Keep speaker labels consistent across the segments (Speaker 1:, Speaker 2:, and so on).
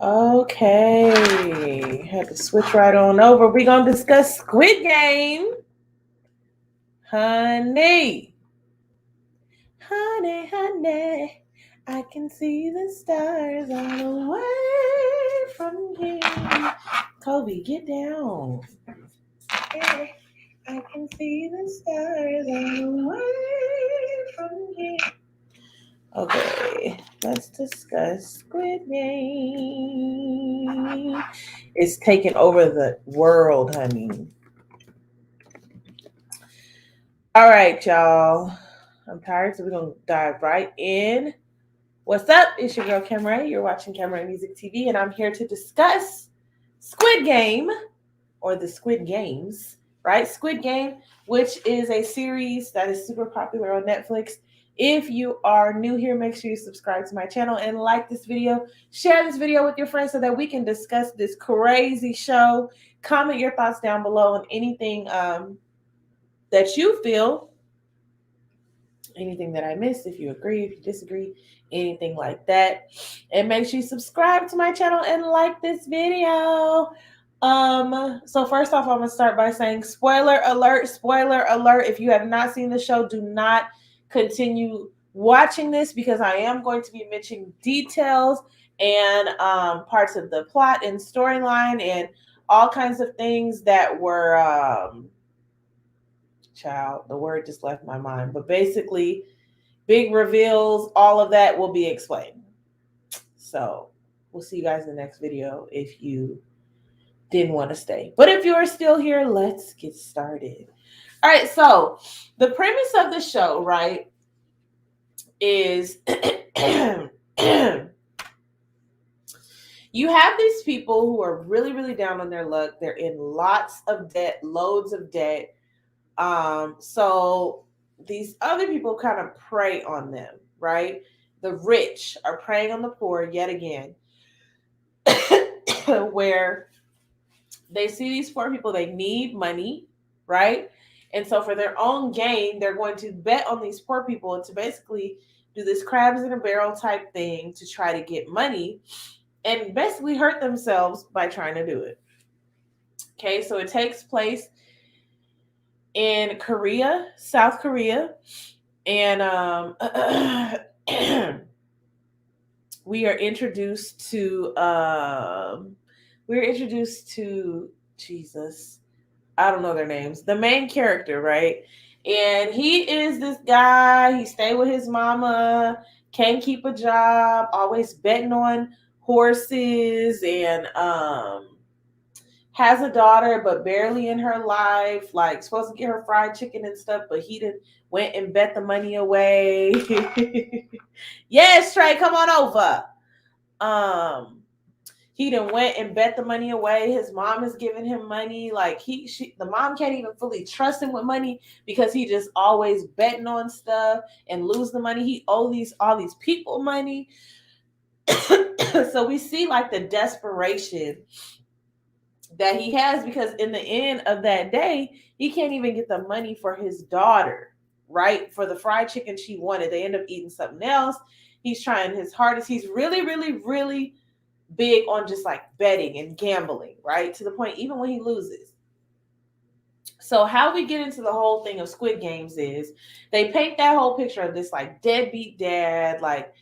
Speaker 1: Okay, had to switch right on over. We're gonna discuss Squid Game, honey, honey. I can see the stars all the way from here. Kobe, get down. Yeah, I can see the stars all the way from here. Okay, let's discuss Squid Game. It's taking over the world, honey. All right, y'all. I'm tired, so we're gonna dive right in. What's up? It's your girl Camray. You're watching Camray Music TV, and I'm here to discuss Squid Game or the Squid Games, right? Squid Game, which is a series that is super popular on Netflix. If you are new here, make sure you subscribe to my channel and like this video. Share this video with your friends so that we can discuss this crazy show. Comment your thoughts down below on anything that you feel, anything that I missed, if you agree, if you disagree, anything like that. And make sure you subscribe to my channel and like this video. So first off, I'm gonna start by saying spoiler alert, spoiler alert. If you have not seen the show, do not continue watching this because I am going to be mentioning details and parts of the plot and storyline and all kinds of things that were child, the word just left my mind, but basically big reveals, all of that will be explained. So we'll see you guys in the next video if you didn't want to stay. But if you are still here, let's get started. All right, so the premise of the show, right, is you have these people who are really, really down on their luck. They're in lots of debt, loads of debt. So these other people kind of prey on them, right? The rich are preying on the poor yet again, where they see these poor people, they need money, right? And so for their own gain, they're going to bet on these poor people to basically do this crabs in a barrel type thing to try to get money and basically hurt themselves by trying to do it. Okay, so it takes place in Korea, South Korea, and we are introduced to Jesus. I don't know their names. The main character, right? And he is this guy. He stayed with his mama, can't keep a job, always betting on horses, and has a daughter but barely in her life, like supposed to get her fried chicken and stuff, but he didn't went and bet the money away. Yes, Trey, come on over. He done went and bet the money away. His mom is giving him money. Like the mom can't even fully trust him with money because he just always betting on stuff and lose the money. He owes all these people money. So we see like the desperation that he has because in the end of that day, he can't even get the money for his daughter, right? For the fried chicken she wanted. They end up eating something else. He's trying his hardest. He's really, really, really big on just like betting and gambling, right? To the point, even when he loses. So how we get into the whole thing of Squid Games is they paint that whole picture of this like deadbeat dad, like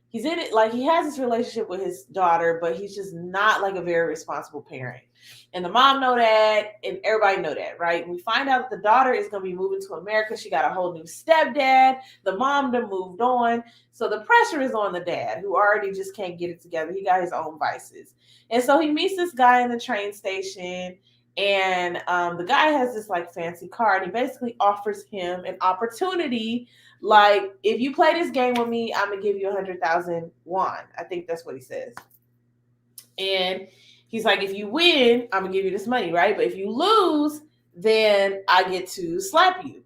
Speaker 1: he's in it, like he has this relationship with his daughter, but he's just not like a very responsible parent. And the mom know that, and everybody know that, right? And we find out that the daughter is going to be moving to America. She got a whole new stepdad. The mom done moved on. So the pressure is on the dad, who already just can't get it together. He got his own vices. And so he meets this guy in the train station, and the guy has this like fancy car, and he basically offers him an opportunity. Like, if you play this game with me, I'm going to give you 100,000 won. I think that's what he says. And he's like, if you win, I'm going to give you this money, right? But if you lose, then I get to slap you.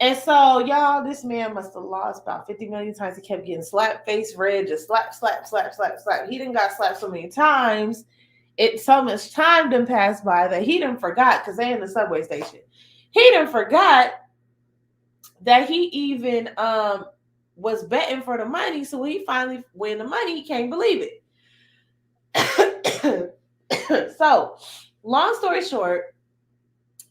Speaker 1: And so, y'all, this man must have lost about 50 million times. He kept getting slapped, face red, just slap, slap, slap, slap, slap. He done got slapped so many times. So much time done passed by that he done forgot, because they in the subway station. He done forgot that he even was betting for the money. So when he finally win the money, he can't believe it. So, long story short,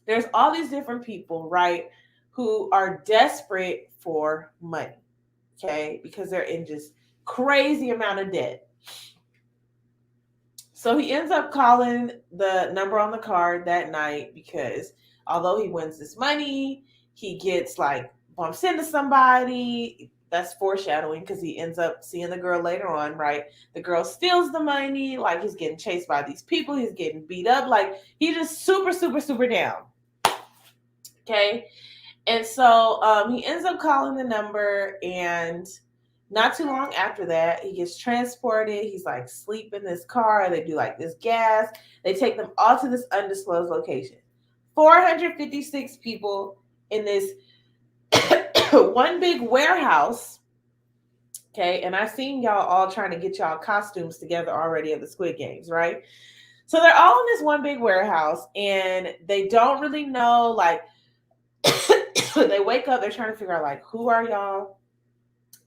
Speaker 1: there's all these different people, right, who are desperate for money, okay, because they're in just crazy amount of debt. So he ends up calling the number on the card that night because although he wins this money, he gets like bumps into somebody. That's foreshadowing because he ends up seeing the girl later on, right? The girl steals the money, like he's getting chased by these people, he's getting beat up, like he's just super, super, super down. Okay. And so he ends up calling the number, and not too long after that, he gets transported. He's like sleep in this car. They do like this gas. They take them all to this undisclosed location. 456 people in this one big warehouse. Okay. And I seen y'all all trying to get y'all costumes together already of the Squid Games, right? So they're all in this one big warehouse, and they don't really know, like, they wake up, they're trying to figure out, like, who are y'all?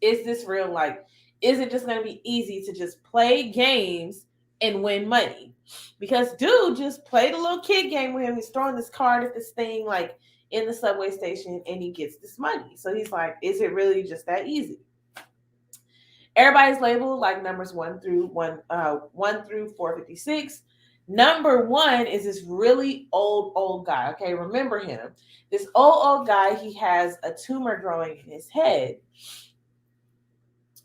Speaker 1: Is this real? Like, is it just going to be easy to just play games and win money? Because dude just played a little kid game with him. He's throwing this card at this thing, like, in the subway station, and he gets this money. So he's like, is it really just that easy? Everybody's labeled like numbers 1 through 456. Number 1 is this really old guy. Okay, remember him. This old guy, he has a tumor growing in his head.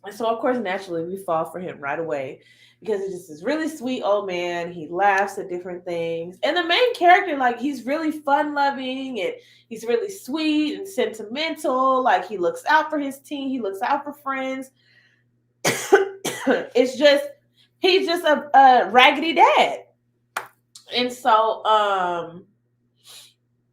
Speaker 1: And so, of course, naturally, we fall for him right away because he's just this really sweet old man. He laughs at different things. And the main character, like, he's really fun-loving, and he's really sweet and sentimental. Like, he looks out for his team. He looks out for friends. It's just, he's just a raggedy dad. And so,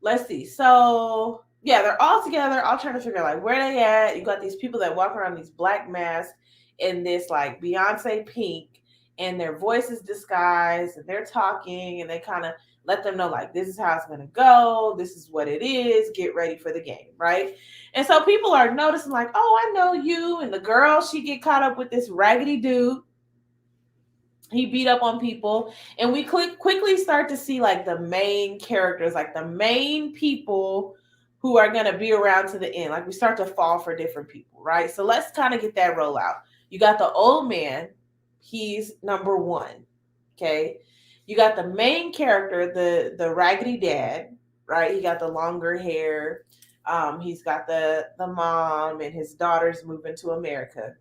Speaker 1: let's see. So, yeah, they're all together, all trying to figure out, like, where they at. You got these people that walk around these black masks in this, like, Beyonce pink, and their voices disguised, and they're talking, and they kind of let them know, like, this is how it's going to go. This is what it is. Get ready for the game, right? And so people are noticing, like, oh, I know you. And the girl, she get caught up with this raggedy dude. He beat up on people, and we quickly start to see, like, the main characters, like the main people who are going to be around to the end. Like, we start to fall for different people, right? So let's kind of get that roll out. You got the old man. He's number 1. Okay. You got the main character, the raggedy dad, right? He got the longer hair. He's got the mom, and his daughter's moving to America.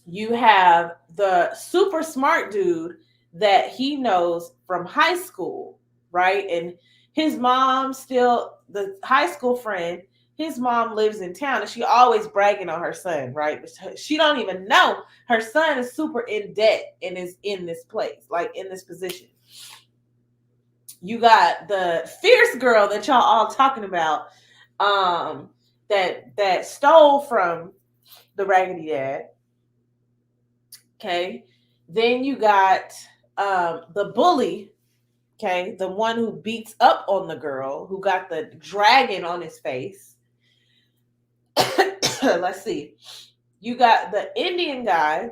Speaker 1: You have the super smart dude that he knows from high school, right? And his mom, still the high school friend, his mom lives in town, and she always bragging on her son, right? But she don't even know her son is super in debt and is in this place, like in this position. You got the fierce girl that y'all all talking about, that stole from the raggedy dad. Okay. Then you got the bully, okay, the one who beats up on the girl, who got the dragon on his face. Let's see. You got the Indian guy,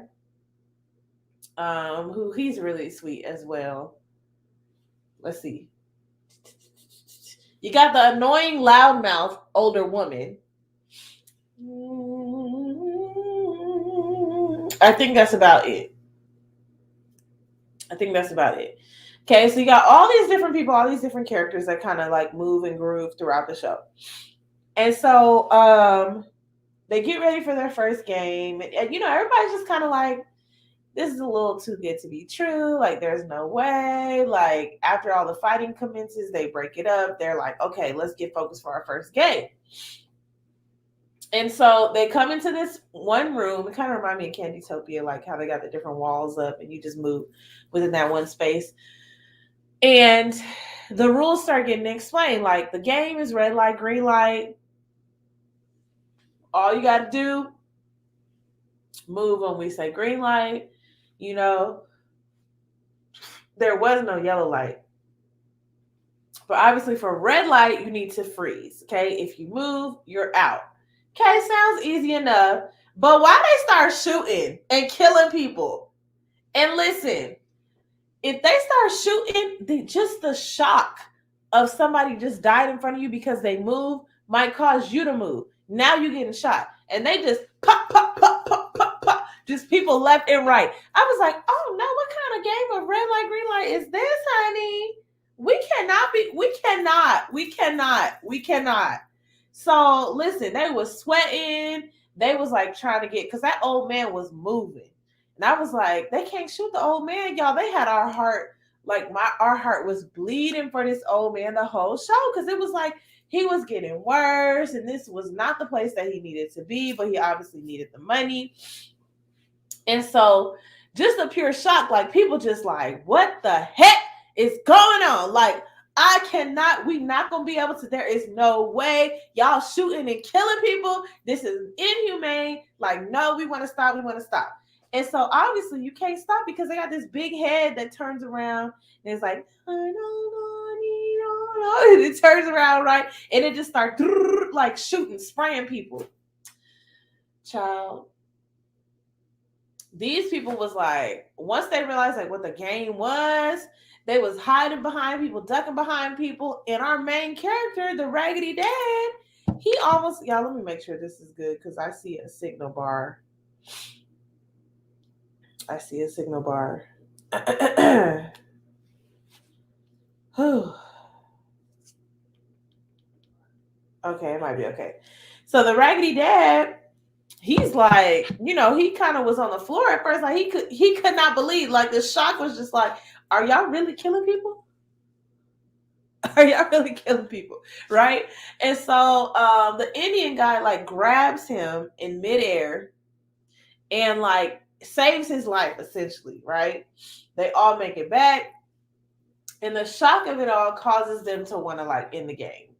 Speaker 1: who he's really sweet as well. Let's see. You got the annoying loudmouth older woman. I think that's about it. Okay, so you got all these different people, all these different characters that kind of like move and groove throughout the show. And so they get ready for their first game. And everybody's just kind of like, this is a little too good to be true. Like, there's no way. Like, after all the fighting commences, they break it up. They're like, okay, let's get focused for our first game. And so they come into this one room. It kind of reminds me of Candytopia, like how they got the different walls up and you just move within that one space. And the rules start getting explained. Like, the game is red light, green light. All you got to do, move when we say green light. There was no yellow light. But obviously for red light, you need to freeze. Okay. If you move, you're out. Okay. Sounds easy enough. But why they start shooting and killing people? And listen, if they start shooting, just the shock of somebody just died in front of you because they moved might cause you to move. Now you're getting shot. And they just pop, pop, pop, pop, pop, pop. Just people left and right. I was like, oh no, what kind of game of red light, green light is this, honey? We cannot. So listen, they was sweating. They was like trying to get, because that old man was moving. And I was like, they can't shoot the old man, y'all. They had our heart, like our heart was bleeding for this old man the whole show, because it was like he was getting worse, and this was not the place that he needed to be, but he obviously needed the money. And so just a pure shock, like people just like, what the heck is going on? Like, we not gonna be able to, there is no way y'all shooting and killing people. This is inhumane. Like, no, we want to stop. And so obviously you can't stop because they got this big head that turns around and it's like, and it turns around, right? And it just starts like shooting, spraying people. Child, these people was like, once they realized like what the game was, they was hiding behind people, ducking behind people. And our main character, the Raggedy Dad, he almost, y'all, let me make sure this is good because I see a signal bar. Okay, it might be okay. So the Raggedy Dad, he's like, he kind of was on the floor at first. Like he could not believe, like the shock was just like, are y'all really killing people? Are y'all really killing people? Right? And so the Indian guy like grabs him in midair and like saves his life essentially, right? They all make it back. And the shock of it all causes them to want to like end the game.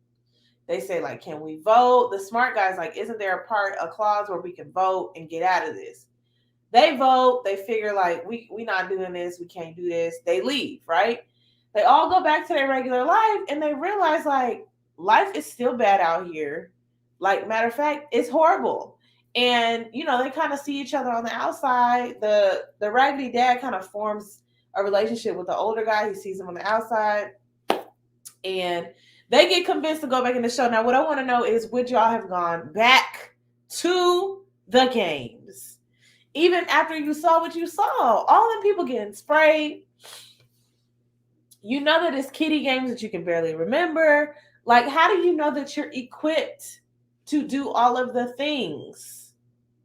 Speaker 1: They say like, can we vote? The smart guy's like, isn't there a clause where we can vote and get out of this? They vote. They figure like, we not doing this. We can't do this. They leave, right? They all go back to their regular life and they realize like life is still bad out here. Like, matter of fact, it's horrible. And they kind of see each other on the outside. The Raggedy Dad kind of forms a relationship with the older guy. He sees him on the outside. And they get convinced to go back in the show. Now, what I want to know is, would y'all have gone back to the games? Even after you saw what you saw, all them people getting sprayed. You know that it's kiddie games that you can barely remember. Like, how do you know that you're equipped to do all of the things?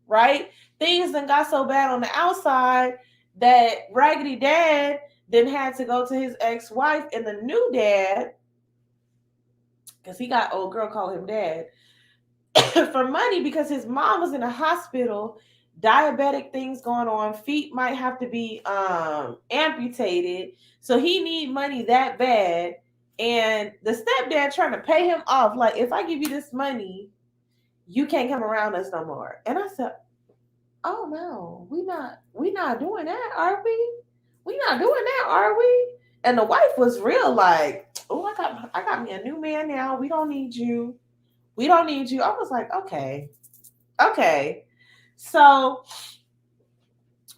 Speaker 1: Right? Things that got so bad on the outside that Raggedy Dad then had to go to his ex-wife and the new dad, because he got old girl calling him dad, for money because his mom was in a hospital, diabetic things going on, feet might have to be amputated, so he need money that bad. And the stepdad trying to pay him off, like, if I give you this money, you can't come around us no more. And I said, oh no, we not doing that, are we? We not doing that, are we? And the wife was real like, oh, I got me a new man now. We don't need you. I was like, okay. So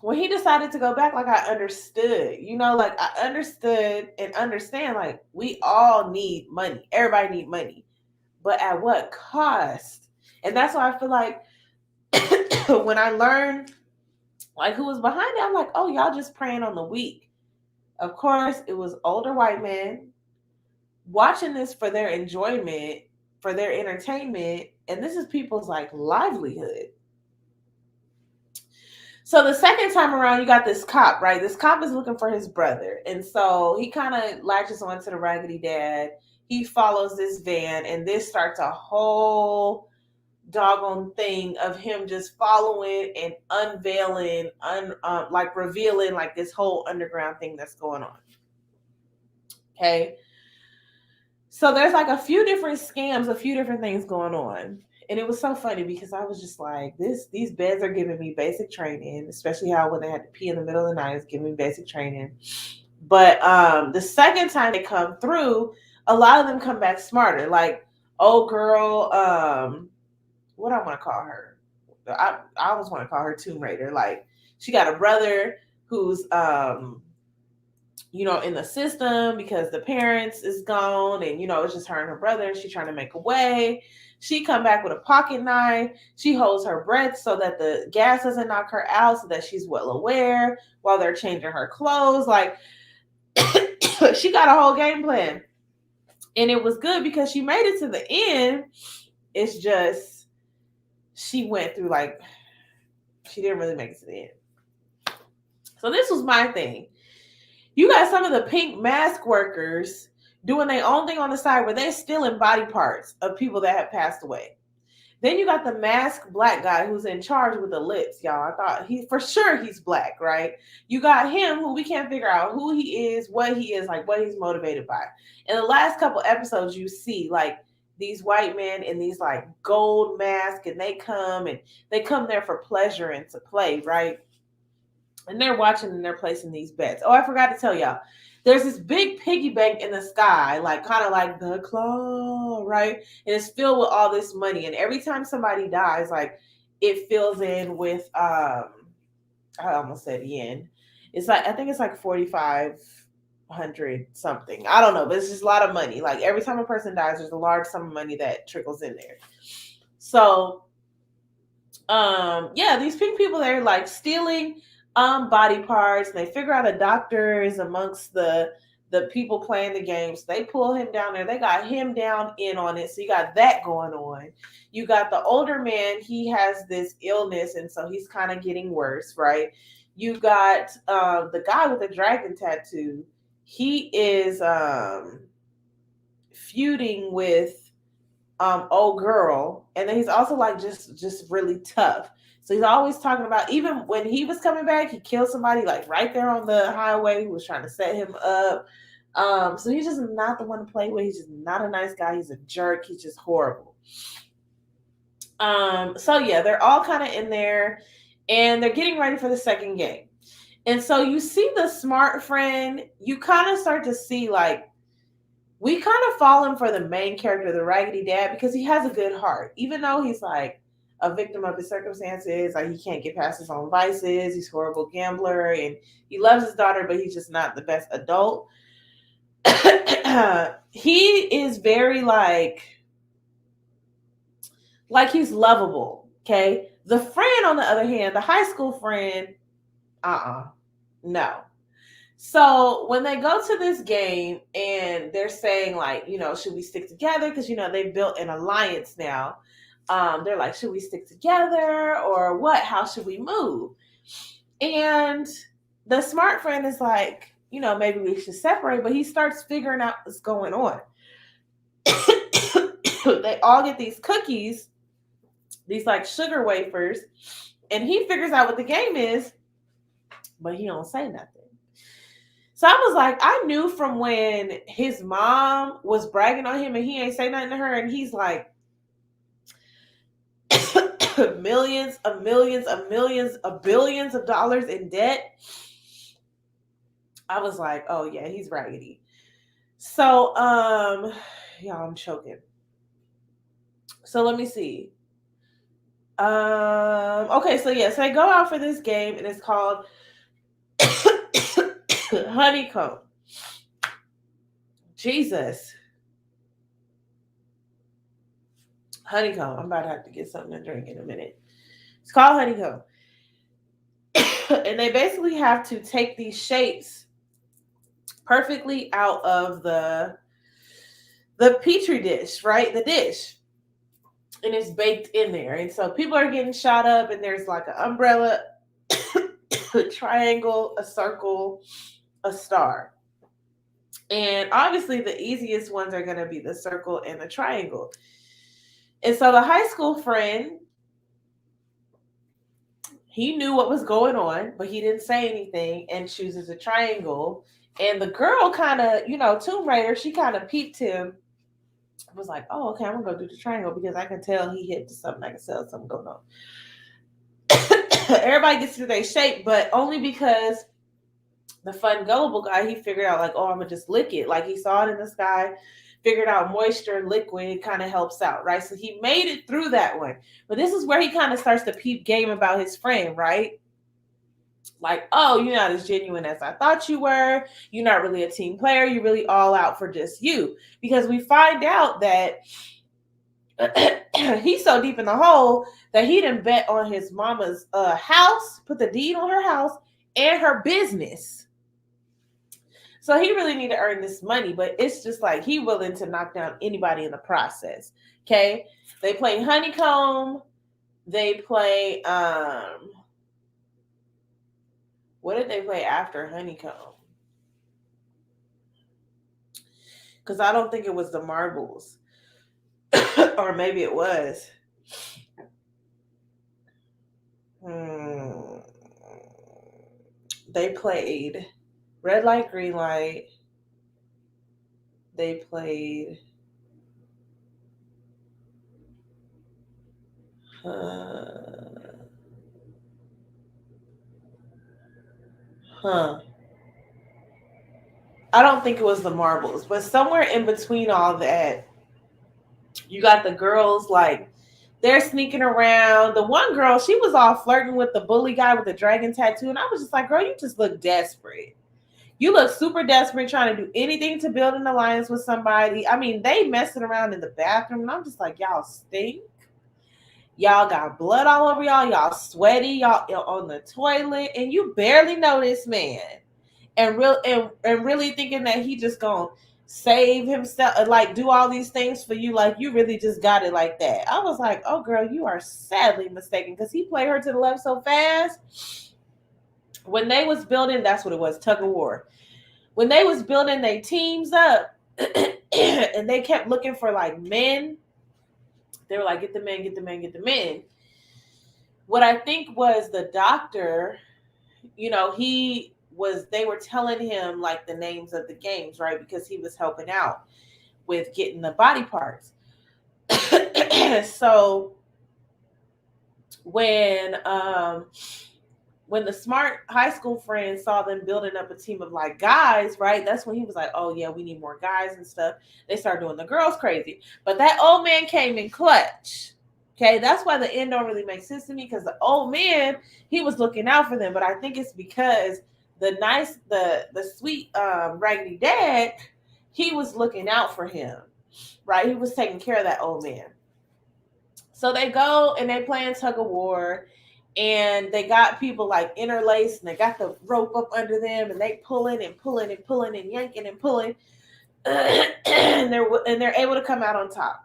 Speaker 1: when he decided to go back, like I understood, like I understood and understand, like we all need money. Everybody need money. But at what cost? And that's why I feel like when I learned like who was behind it, I'm like, oh, y'all just preying on the weak. Of course, it was older white men watching this for their enjoyment, for their entertainment, and this is people's like livelihood. So the second time around, you got this cop, right? This cop is looking for his brother, and so he kind of latches on to the Raggedy Dad. He follows this van, and this starts a whole doggone thing of him just following and unveiling, like revealing like this whole underground thing that's going on. Okay. So there's like a few different scams, a few different things going on. And it was so funny because I was just like, these beds are giving me basic training, especially how when they had to pee in the middle of the night, it's giving me basic training. But the second time they come through, a lot of them come back smarter. Like, old girl, what I want to call her? I always want to call her Tomb Raider. Like, she got a brother who's in the system because the parents is gone and, it's just her and her brother. And she's trying to make a way. She come back with a pocket knife. She holds her breath so that the gas doesn't knock her out, so that she's well aware while they're changing her clothes. Like, she got a whole game plan. And it was good because she made it to the end. It's just, she went through, like, she didn't really make it to the end. So this was my thing. You got some of the pink mask workers doing their own thing on the side where they're stealing body parts of people that have passed away. Then you got the masked black guy who's in charge with the lips, y'all. I thought for sure he's black, right? You got him who we can't figure out who he is, what he's motivated by. In the last couple episodes, you see like these white men in these like gold masks, and they come there for pleasure and to play, right? And they're watching and they're placing these bets. Oh, I forgot to tell y'all. There's this big piggy bank in the sky, like kind of like the claw, right? And it's filled with all this money. And every time somebody dies, like it fills in with I almost said yen. It's like, I think it's like 4,500 something. I don't know, but it's just a lot of money. Like every time a person dies, there's a large sum of money that trickles in there. So yeah, these pink people, they're like stealing body parts, and they figure out a doctor is amongst the people playing the games. So they pull him down there. They got him down in on it. So you got that going on. You got the older man, he has this illness, and so he's kind of getting worse, right? You got the guy with the dragon tattoo. He is feuding with old girl, and then he's also like just really tough. So he's always talking about, even when he was coming back, he killed somebody like right there on the highway who was trying to set him up. So he's just not the one to play with. He's just not a nice guy. He's a jerk. He's just horrible. So yeah, they're all kind of in there, and they're getting ready for the second game. And so you see the smart friend, you kind of start to see like, we kind of fallen for the main character, the raggedy dad, because he has a good heart. Even though he's like a victim of his circumstances, like he can't get past his own vices, he's a horrible gambler, and he loves his daughter, but he's just not the best adult. He is very like he's lovable, okay? The friend, on the other hand, the high school friend, no. So when they go to this game and they're saying like, should we stick together? Because, they've built an alliance now. They're like, should we stick together or what? How should we move? And the smart friend is like, maybe we should separate, but he starts figuring out what's going on. They all get these cookies, these like sugar wafers, and he figures out what the game is, but he don't say nothing. So I was like, I knew from when his mom was bragging on him and he ain't say nothing to her, and he's like millions of billions of dollars in debt. I was like, oh yeah, he's raggedy. So y'all, I'm choking. So let me see. Okay, so yes, they go out for this game, and it's called Honeycomb. Jesus. Honeycomb. I'm about to have to get something to drink in a minute. It's called Honeycomb. And they basically have to take these shapes perfectly out of the petri dish, right? The dish. And it's baked in there. And so people are getting shot up, and there's like an umbrella, a triangle, a circle, a star. And obviously the easiest ones are going to be the circle and the triangle. And so the high school friend, he knew what was going on, but he didn't say anything and chooses a triangle. And the girl kind of, Tomb Raider, she kind of peeped him. Was like, oh, okay, I'm going to go do the triangle because I can tell he hit something. I can tell something going on. Everybody gets to their shape, but only because the fun, gullible guy, he figured out like, oh, I'm going to just lick it. Like he saw it in the sky, figured out moisture and liquid kind of helps out, right? So he made it through that one. But this is where he kind of starts to peep game about his friend, right? Like, oh, you're not as genuine as I thought you were. You're not really a team player. You're really all out for just you. Because we find out that he's so deep in the hole that he didn't bet on his mama's house, put the deed on her house and her business. So he really need to earn this money, but it's just like he willing to knock down anybody in the process. Okay, they play Honeycomb. They play what did they play after Honeycomb? Because I don't think it was the Marbles, or maybe it was. Hmm. They played Red Light, Green Light. They played. Huh. I don't think it was the Marbles, but somewhere in between all that, you got the girls like they're sneaking around. The one girl, she was all flirting with the bully guy with the dragon tattoo, and I was just like, girl, you just look desperate. You look super desperate trying to do anything to build an alliance with somebody. I mean, they messing around in the bathroom, and I'm just like, y'all stink. Y'all got blood all over y'all. Y'all sweaty. Y'all on the toilet, and you barely know this man. And really thinking that he just gonna save himself, like do all these things for you, like you really just got it like that. I was like, oh girl, you are sadly mistaken, because he played her to the left so fast. When they was building, that's what it was, tug of war. When they was building their teams up, and they kept looking for like men, they were like, get the men, get the men, get the men. What I think was the doctor, they were telling him like the names of the games, right? Because he was helping out with getting the body parts. So when when the smart high school friend saw them building up a team of like guys, right? That's when he was like, oh yeah, we need more guys and stuff. They started doing the girls crazy. But that old man came in clutch. Okay, that's why the end don't really make sense to me, because the old man, he was looking out for them. But I think it's because the sweet raggedy dad, he was looking out for him, right? He was taking care of that old man. So they go and they playing tug of war, and they got people like interlaced, and they got the rope up under them, and they pulling and pulling and pulling and yanking and pulling, and they're able to come out on top.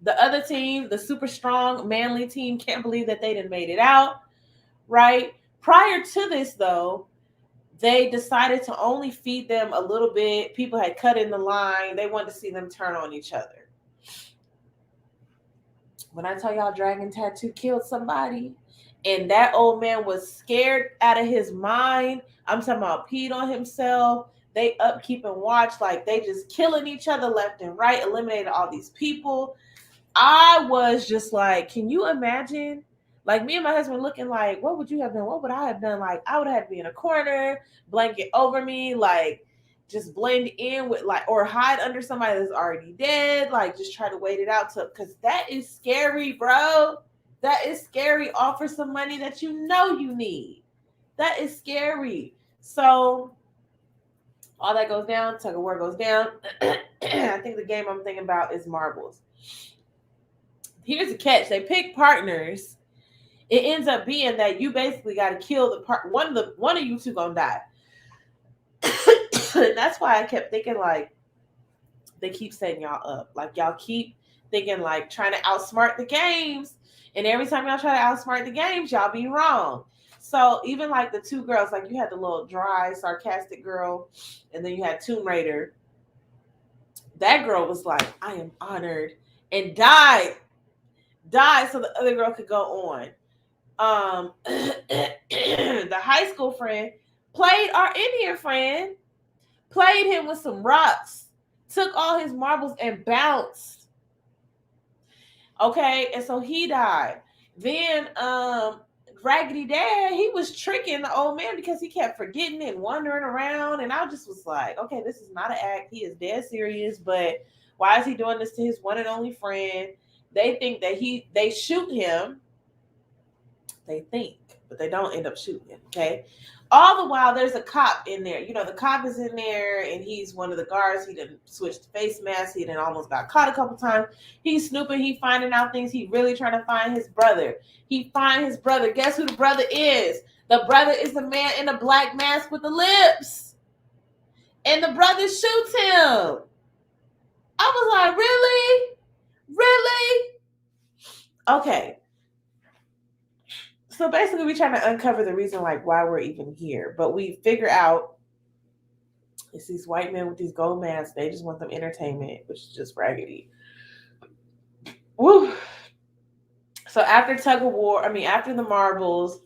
Speaker 1: The other team, the super strong manly team, can't believe that they didn't made it out, right? Prior to this, though, they decided to only feed them a little bit. People had cut in the line. They wanted to see them turn on each other. When I tell y'all Dragon Tattoo killed somebody, and that old man was scared out of his mind, I'm talking about peed on himself. They up keeping watch, like they just killing each other left and right, eliminated all these people. I was just like, can you imagine? Like me and my husband looking like, what would you have done? What would I have done? Like I would have had to be in a corner, blanket over me, like just blend in with like, or hide under somebody that's already dead, like just try to wait it out to, because that is scary, bro. That is scary. Offer some money that you know you need. That is scary. So all that goes down, tug of war goes down. I think the game I'm thinking about is marbles. Here's the catch: they pick partners. It ends up being that you basically got to kill the part. One of you two gonna die. And that's why I kept thinking like they keep setting y'all up. Like y'all keep thinking like trying to outsmart the games, and every time y'all try to outsmart the games, y'all be wrong. So even like the two girls, like you had the little dry, sarcastic girl, and then you had Tomb Raider. That girl was like, "I am honored," and died so the other girl could go on. The high school friend played our Indian friend, played him with some rocks, took all his marbles and bounced. Okay, and so he died. Then Raggedy Dad, he was tricking the old man because he kept forgetting and wandering around. And I just was like, okay, this is not an act. He is dead serious, but why is he doing this to his one and only friend? They think that they shoot him. They think. but they don't end up shooting him. Okay. All the while, there's a cop in there. You know, the cop is in there, and he's one of the guards. He didn't switch the face mask. He didn't almost got caught a couple times. He's snooping. He finding out things. He really trying to find his brother. He find his brother. Guess who the brother is? The brother is the man in the black mask with the lips. And the brother shoots him. I was like, really? Really? Okay. So basically, we're trying to uncover the reason like why we're even here. But we figure out it's these white men with these gold masks. They just want them entertainment, which is just raggedy. Woo. So after tug of war, after the marbles,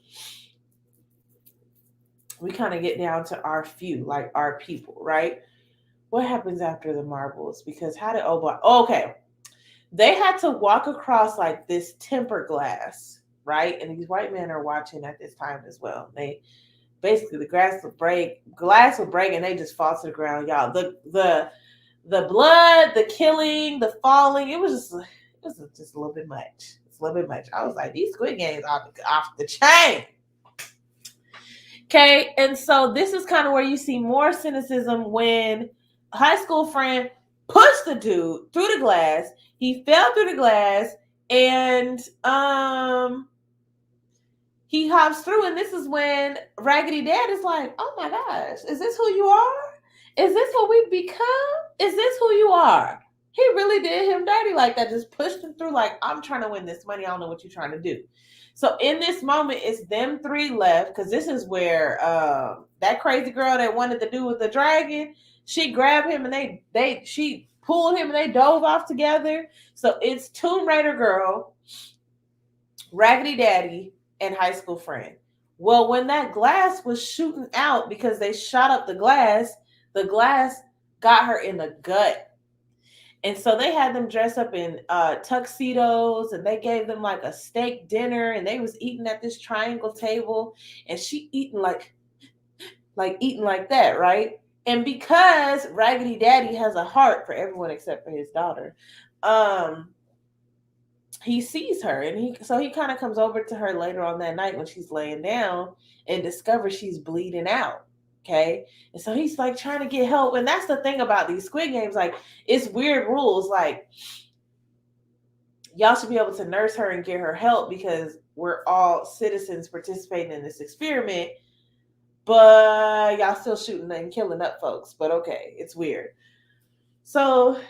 Speaker 1: we kind of get down to our few, like our people, right? What happens after the marbles? Because how did okay. They had to walk across like this tempered glass, right? And these white men are watching at this time as well. They basically the glass would break, and they just fall to the ground, y'all. The blood, the killing, the falling, it was just a little bit much. It's a little bit much. I was like, these Squid Games off the chain. Okay, and so this is kind of where you see more cynicism when a high school friend pushed the dude through the glass. He fell through the glass, and he hops through, and this is when Raggedy Dad is like, oh my gosh, is this who you are? Is this what we've become? Is this who you are? He really did him dirty like that, just pushed him through like, I'm trying to win this money. I don't know what you're trying to do. So in this moment, it's them three left, because this is where that crazy girl that wanted to do with the dragon, she grabbed him and she pulled him and they dove off together. So it's Tomb Raider girl, Raggedy Daddy, and high school friend. Well, when that glass was shooting out because they shot up the glass got her in the gut. And so they had them dress up in tuxedos, and they gave them like a steak dinner, and they was eating at this triangle table, and she eating like that, right? And because Raggedy Daddy has a heart for everyone except for his daughter, he sees her, and he kind of comes over to her later on that night when she's laying down and discovers she's bleeding out. Okay. And so he's like trying to get help. And that's the thing about these Squid Games. Like, it's weird rules. Like, y'all should be able to nurse her and get her help because we're all citizens participating in this experiment. But y'all still shooting and killing up folks. But okay, it's weird. So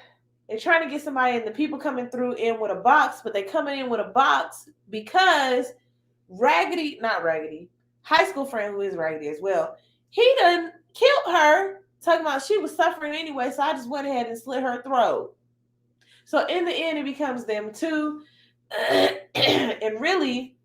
Speaker 1: they're trying to get somebody, and the people coming through in with a box, but they coming in with a box because high school friend who is Raggedy as well, he done killed her, talking about she was suffering anyway, so I just went ahead and slit her throat. So in the end, it becomes them two. And really,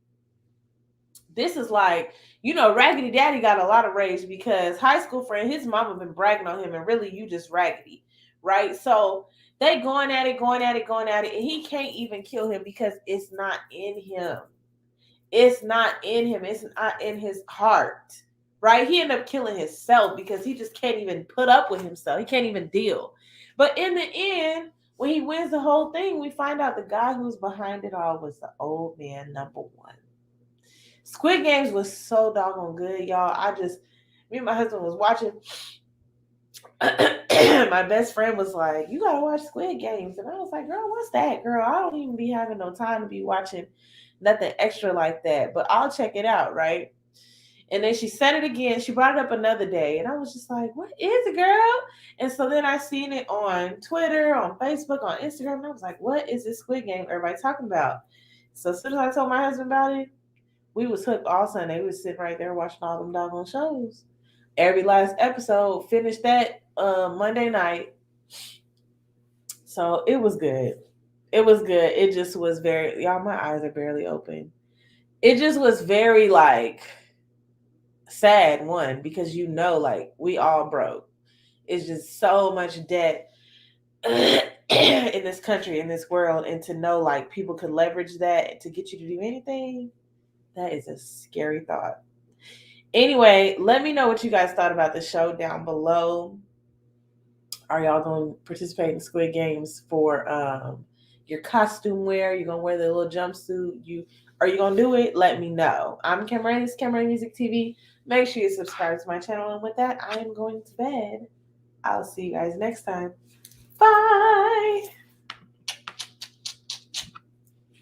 Speaker 1: this is like, Raggedy Daddy got a lot of rage because high school friend, his mama been bragging on him, and really you just raggedy, right? So they going at it, and he can't even kill him because it's not in him. It's not in him. It's not in his heart. Right? He ended up killing himself because he just can't even put up with himself. He can't even deal. But in the end, when he wins the whole thing, we find out the guy who's behind it all was the old man number one. Squid Games was so doggone good, y'all. Me and my husband was watching. My best friend was like, you gotta watch Squid Games. And I was like, girl, what's that, girl? I don't even be having no time to be watching nothing extra like that. But I'll check it out, right? And then she said it again. She brought it up another day. And I was just like, what is it, girl? And so then I seen it on Twitter, on Facebook, on Instagram. And I was like, what is this Squid Game everybody talking about? So as soon as I told my husband about it, we was hooked all Sunday. We was sitting right there watching all them doggone shows. Every last episode, finished that Monday night. So it was good. It was good. It just was very, y'all, my eyes are barely open. It just was very like sad, one, because like we all broke. It's just so much debt in this country, in this world, and to know like people could leverage that to get you to do anything, that is a scary thought. Anyway, let me know what you guys thought about the show down below. Are y'all going to participate in Squid Games for your costume wear. You're gonna wear the little jumpsuit. Are you gonna do it? Let me know. I'm Cameron. This is Cameron Music TV. Make sure you subscribe to my channel. And with that, I am going to bed. I'll see you guys next time. Bye.